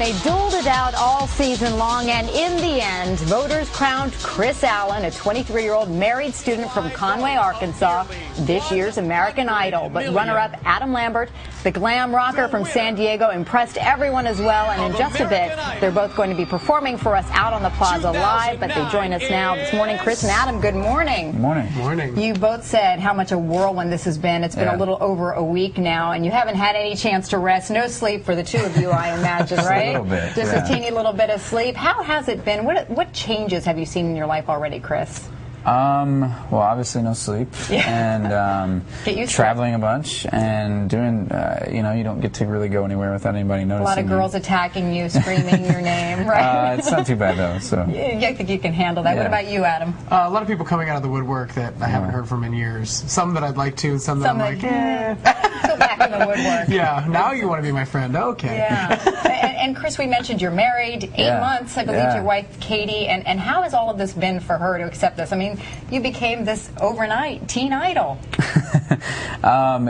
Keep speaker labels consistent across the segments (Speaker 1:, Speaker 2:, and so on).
Speaker 1: and they dueled it out all season long, and in the end, voters crowned Chris Allen, a 23-year-old married student from Conway, Arkansas, this year's American Idol. But runner-up Adam Lambert, the glam rocker from San Diego, impressed everyone as well, and in just a bit, they're both going to be performing for us out on the plaza live, but they join us now this morning. Chris and Adam, good morning.
Speaker 2: Good morning.
Speaker 3: Morning.
Speaker 1: You both said how much a whirlwind this has been. It's been a little over a week now, and you haven't had any chance to rest. No sleep for the two of you, I imagine, right?
Speaker 2: A little bit.
Speaker 1: Just a teeny little bit of sleep. How has it been? What changes have you seen in your life already, Chris?
Speaker 2: Well, obviously no sleep, and traveling a bunch, and doing, you don't get to really go anywhere without anybody noticing.
Speaker 1: A lot of girls attacking you, screaming your name, right?
Speaker 2: It's not too bad, though. So
Speaker 1: I think you can handle that.
Speaker 2: Yeah.
Speaker 1: What about you, Adam?
Speaker 3: A lot of people coming out of the woodwork that I haven't heard from in years. Some that I'd like to, and some that I'm like,
Speaker 1: Go back in the woodwork.
Speaker 3: Yeah, now you want to be my friend. Okay.
Speaker 1: Yeah. And Chris, we mentioned you're married, 8 months, I believe, to your wife, Katie. And how has all of this been for her to accept this? I mean, you became this overnight teen idol.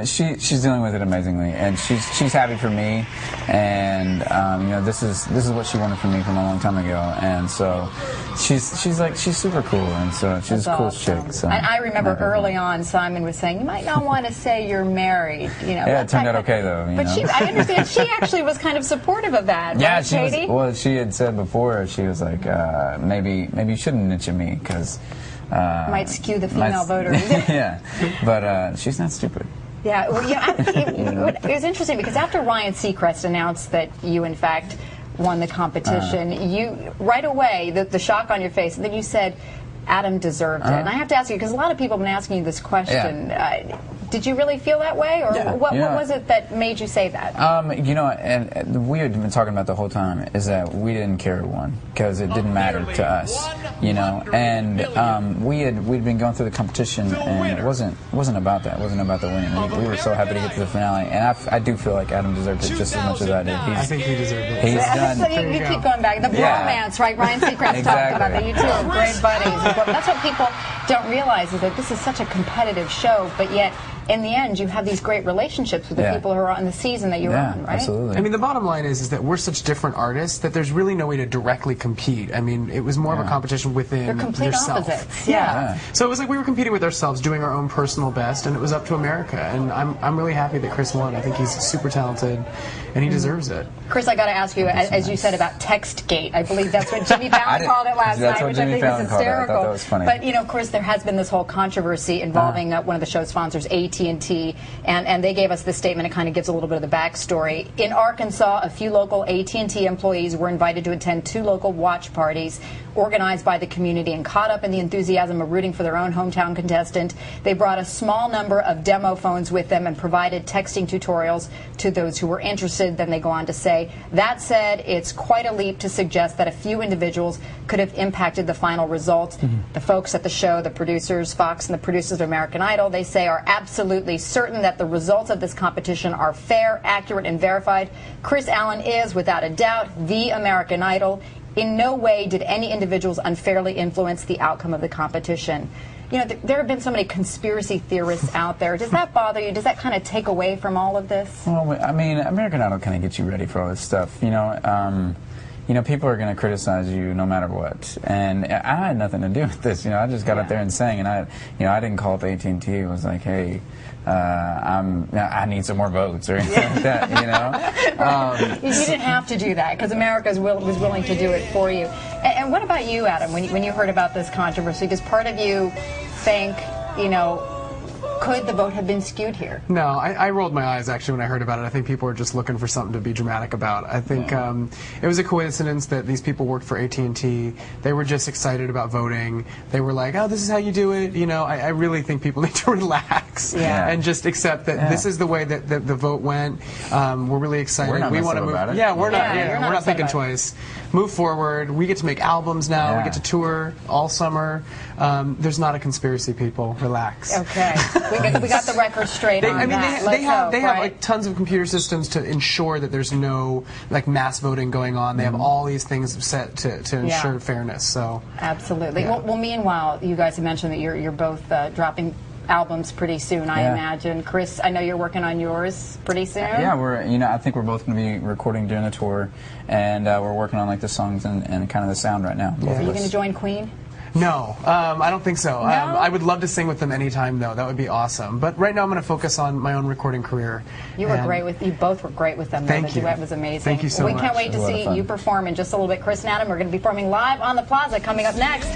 Speaker 2: She's dealing with it amazingly, and she's happy for me, and this is what she wanted from me from a long time ago, and so she's super cool, and so she's a cool
Speaker 1: awesome.
Speaker 2: chick. So
Speaker 1: and I remember early on Simon was saying you might not want to say you're married.
Speaker 2: Yeah, it turned out okay though.
Speaker 1: But I understand she actually was kind of supportive of that.
Speaker 2: Yeah,
Speaker 1: right, Katie?
Speaker 2: she had said before, she was like, maybe you shouldn't mention me because
Speaker 1: might skew the female voters.
Speaker 2: Yeah, but she's not stupid.
Speaker 1: Yeah, well, it was interesting because after Ryan Seacrest announced that you, in fact, won the competition, you right away, the shock on your face, and then you said Adam deserved it. And I have to ask you, because a lot of people have been asking you this question, did you really feel that way, or what was it that made you say that?
Speaker 2: And we had been talking about the whole time is that we didn't care who won because it didn't matter to us, and we'd been going through the competition, and it wasn't about that. It wasn't about the win. We were so happy to get to the finale, and I do feel like Adam deserved it just as much as I did.
Speaker 3: I think he deserved it.
Speaker 2: He's done.
Speaker 1: So you keep going back. The bromance, right? Ryan Seacrest talked about that. You two are great buddies. That's what people don't realize is that this is such a competitive show, but yet in the end, you have these great relationships with the people who are on the season that you're on, right?
Speaker 2: Absolutely.
Speaker 3: I mean, the bottom line is that we're such different artists that there's really no way to directly compete. I mean, it was more of a competition within
Speaker 1: They're complete
Speaker 3: yourself.
Speaker 1: opposites.
Speaker 3: Yeah. So it was like we were competing with ourselves, doing our own personal best, and it was up to America. And I'm really happy that Chris won. I think he's super talented, and he deserves it.
Speaker 1: Chris, I got to ask you, as you said about TextGate, I believe that's what Jimmy Fallon called it last night, which I think is hysterical.
Speaker 2: I thought that was funny.
Speaker 1: But of course, there has been this whole controversy involving one of the show sponsors, AT&T, and they gave us this statement. It kind of gives a little bit of the backstory. In Arkansas, a few local AT&T employees were invited to attend 2 local watch parties organized by the community, and caught up in the enthusiasm of rooting for their own hometown contestant. They brought a small number of demo phones with them and provided texting tutorials to those who were interested. Then they go on to say, that said, it's quite a leap to suggest that a few individuals could have impacted the final result. The folks at the show, the producers, Fox and the producers of American Idol, they say are absolutely certain that the results of this competition are fair, accurate, and verified. Chris Allen is, without a doubt, the American Idol. In no way did any individuals unfairly influence the outcome of the competition. There have been so many conspiracy theorists out there. Does that bother you? Does that kind of take away from all of this?
Speaker 2: Well, I mean, American Idol kind of gets you ready for all this stuff. People are going to criticize you no matter what, and I had nothing to do with this. I just got up there and sang, and I didn't call up AT&T. It was like, hey, I need some more votes or anything like that.
Speaker 1: You didn't have to do that because America was willing to do it for you. And what about you, Adam? When you heard about this controversy, does part of you think, could the vote have been skewed here?
Speaker 3: No, I rolled my eyes actually when I heard about it. I think people were just looking for something to be dramatic about. I think it was a coincidence that these people worked for AT&T. They were just excited about voting. They were like, oh, this is how you do it. I really think people need to relax and just accept that this is the way that the vote went. We're really excited.
Speaker 2: We want to move. About it.
Speaker 3: Yeah, we're not thinking twice. Move forward. We get to make albums now. We get to tour all summer. There's not a conspiracy, people. Relax.
Speaker 1: Okay. We got the record straight on that.
Speaker 3: They have like tons of computer systems to ensure that there's no mass voting going on. They have all these things set to ensure fairness. So
Speaker 1: absolutely. Well, meanwhile, you guys have mentioned that you're both dropping albums pretty soon, I imagine. Chris, I know you're working on yours pretty soon.
Speaker 2: Yeah, I think we're both going to be recording during the tour, and we're working on like the songs and kind of the sound right now.
Speaker 3: Yeah.
Speaker 1: Are you going to join Queen?
Speaker 3: No, I don't think so.
Speaker 1: No?
Speaker 3: I would love to sing with them anytime, though. That would be awesome. But right now, I'm going to focus on my own recording career.
Speaker 1: You both were great with them.
Speaker 3: Thank you.
Speaker 1: The duet was amazing.
Speaker 3: Thank you so much.
Speaker 1: We can't wait to see you perform in just a little bit. Chris and Adam are going to be performing live on the Plaza coming up next.